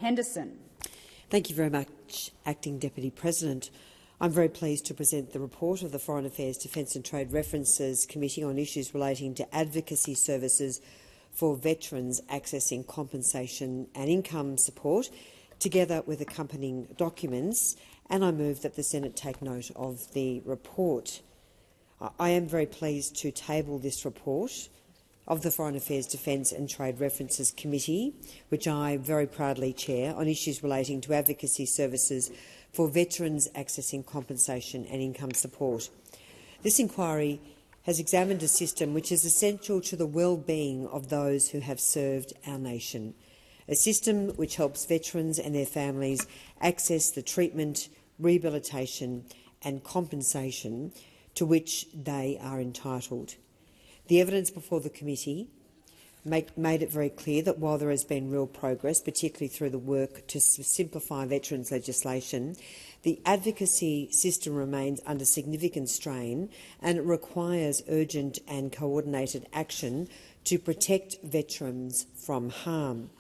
Henderson. Thank you very much, Acting Deputy President. I'm very pleased to present the report of the Foreign Affairs, Defence and Trade References Committee on issues relating to advocacy services for veterans accessing compensation and income support, together with accompanying documents, and I move that the Senate take note of the report. I am very pleased to table this report of the Foreign Affairs, Defence and Trade References Committee, which I very proudly chair, on issues relating to advocacy services for veterans accessing compensation and income support. This inquiry has examined a system which is essential to the well-being of those who have served our nation, a system which helps veterans and their families access the treatment, rehabilitation and compensation to which they are entitled. The evidence before the committee made it very clear that while there has been real progress, particularly through the work to simplify veterans legislation, the advocacy system remains under significant strain and it requires urgent and coordinated action to protect veterans from harm.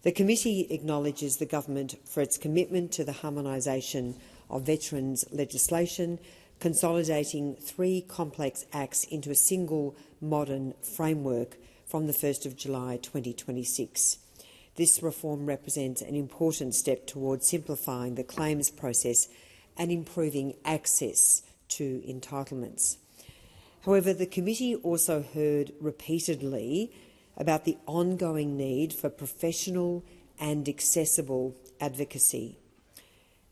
The committee acknowledges the government for its commitment to the harmonisation of veterans legislation, consolidating 3 complex acts into a single modern framework from the 1st of July 2026. This reform represents an important step towards simplifying the claims process and improving access to entitlements. However, the committee also heard repeatedly about the ongoing need for professional and accessible advocacy.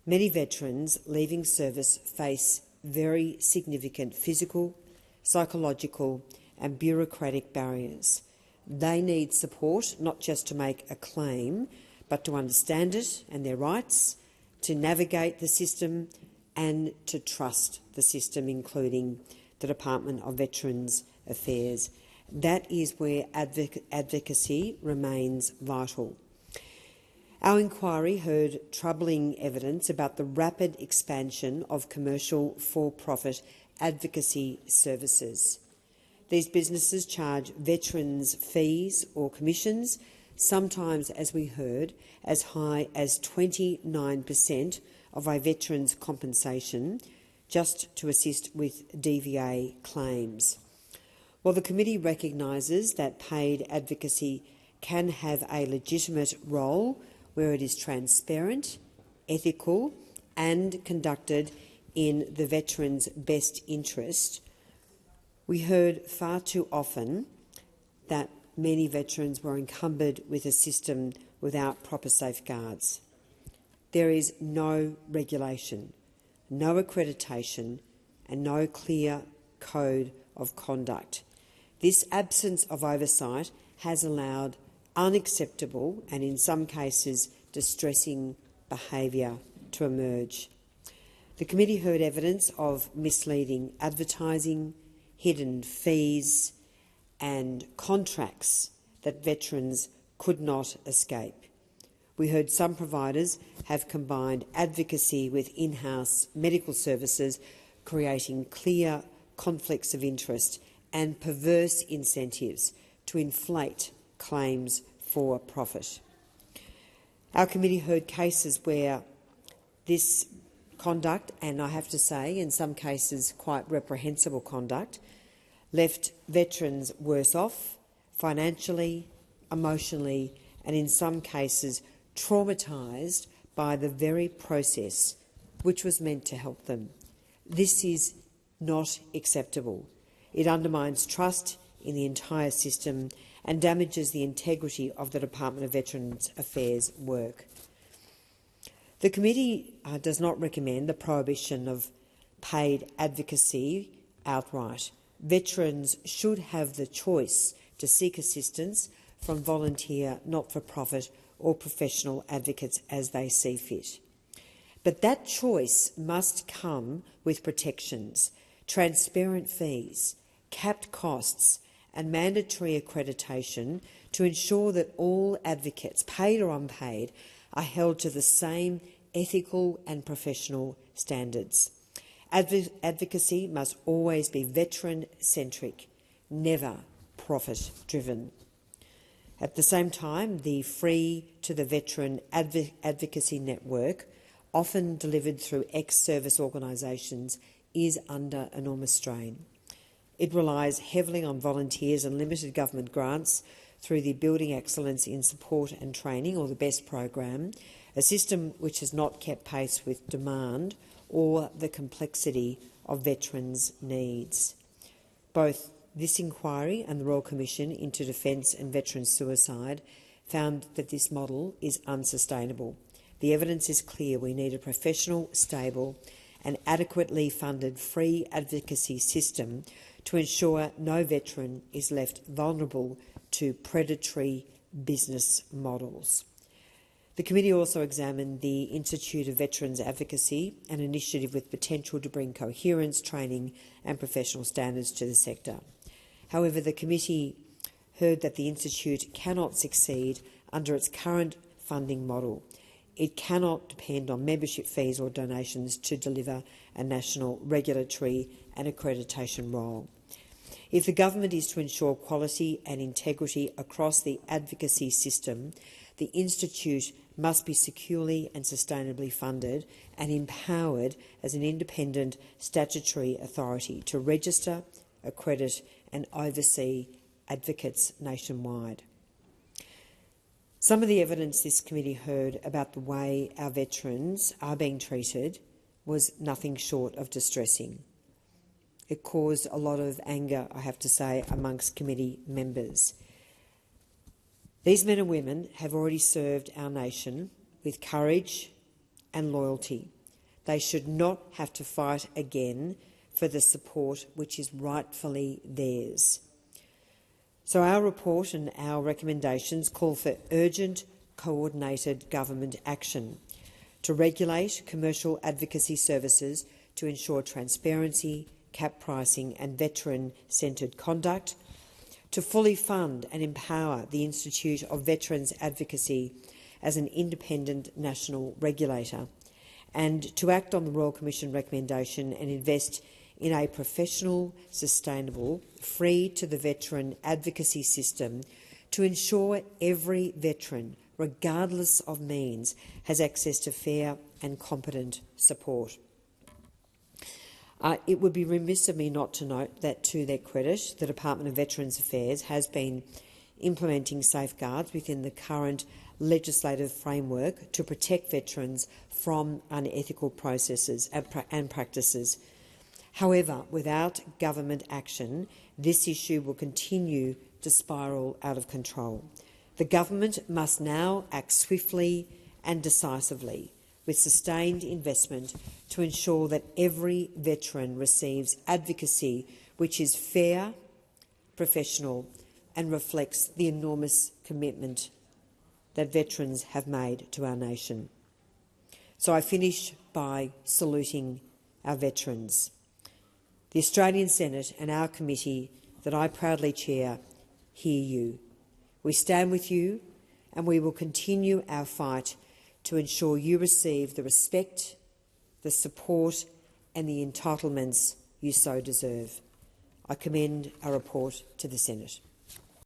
Many veterans leaving service face very significant physical, psychological and bureaucratic barriers. They need support not just to make a claim, but to understand it and their rights, to navigate the system and to trust the system, including the Department of Veterans Affairs. That is where advocacy remains vital. Our inquiry heard troubling evidence about the rapid expansion of commercial for-profit advocacy services. These businesses charge veterans fees or commissions, sometimes, as we heard, as high as 29% of a veteran's compensation, just to assist with DVA claims. While the committee recognises that paid advocacy can have a legitimate role where it is transparent, ethical and conducted in the veteran's best interest, we heard far too often that many veterans were encumbered with a system without proper safeguards. There is no regulation, no accreditation and no clear code of conduct. This absence of oversight has allowed unacceptable and, in some cases, distressing behaviour to emerge. The committee heard evidence of misleading advertising, hidden fees and contracts that veterans could not escape. We heard some providers have combined advocacy with in-house medical services, creating clear conflicts of interest and perverse incentives to inflate claims for profit. Our committee heard cases where this conduct, and I have to say in some cases quite reprehensible conduct, left veterans worse off financially, emotionally and in some cases traumatised by the very process which was meant to help them. This is not acceptable. It undermines trust in the entire system and damages the integrity of the Department of Veterans Affairs work. The committee does not recommend the prohibition of paid advocacy outright. Veterans should have the choice to seek assistance from volunteer, not-for-profit or professional advocates as they see fit. But that choice must come with protections, transparent fees, capped costs and mandatory accreditation to ensure that all advocates, paid or unpaid, are held to the same ethical and professional standards. Advocacy must always be veteran-centric, never profit-driven. At the same time, the Free to the Veteran advocacy network, often delivered through ex-service organisations, is under enormous strain. It relies heavily on volunteers and limited government grants through the Building Excellence in Support and Training, or the BEST program, a system which has not kept pace with demand or the complexity of veterans' needs. Both this inquiry and the Royal Commission into Defence and Veterans' Suicide found that this model is unsustainable. The evidence is clear. We need a professional, stable and adequately funded free advocacy system to ensure no veteran is left vulnerable to predatory business models. The committee also examined the Institute of Veterans Advocacy, an initiative with potential to bring coherence, training and professional standards to the sector. However, the committee heard that the Institute cannot succeed under its current funding model. It cannot depend on membership fees or donations to deliver a national regulatory and accreditation role. If the government is to ensure quality and integrity across the advocacy system, the Institute must be securely and sustainably funded and empowered as an independent statutory authority to register, accredit and oversee advocates nationwide. Some of the evidence this committee heard about the way our veterans are being treated was nothing short of distressing. It caused a lot of anger, I have to say, amongst committee members. These men and women have already served our nation with courage and loyalty. They should not have to fight again for the support which is rightfully theirs. So our report and our recommendations call for urgent, coordinated government action to regulate commercial advocacy services to ensure transparency, cap pricing and veteran-centred conduct, to fully fund and empower the Institute of Veterans Advocacy as an independent national regulator, and to act on the Royal Commission recommendation and invest in a professional, sustainable, free-to-the-veteran advocacy system to ensure every veteran, regardless of means, has access to fair and competent support. It would be remiss of me not to note that, to their credit, the Department of Veterans Affairs has been implementing safeguards within the current legislative framework to protect veterans from unethical processes and practices. However, without government action, this issue will continue to spiral out of control. The government must now act swiftly and decisively with sustained investment to ensure that every veteran receives advocacy which is fair, professional and reflects the enormous commitment that veterans have made to our nation. So I finish by saluting our veterans. The Australian Senate and our committee that I proudly chair hear you. We stand with you and we will continue our fight to ensure you receive the respect, the support and the entitlements you so deserve. I commend our report to the Senate.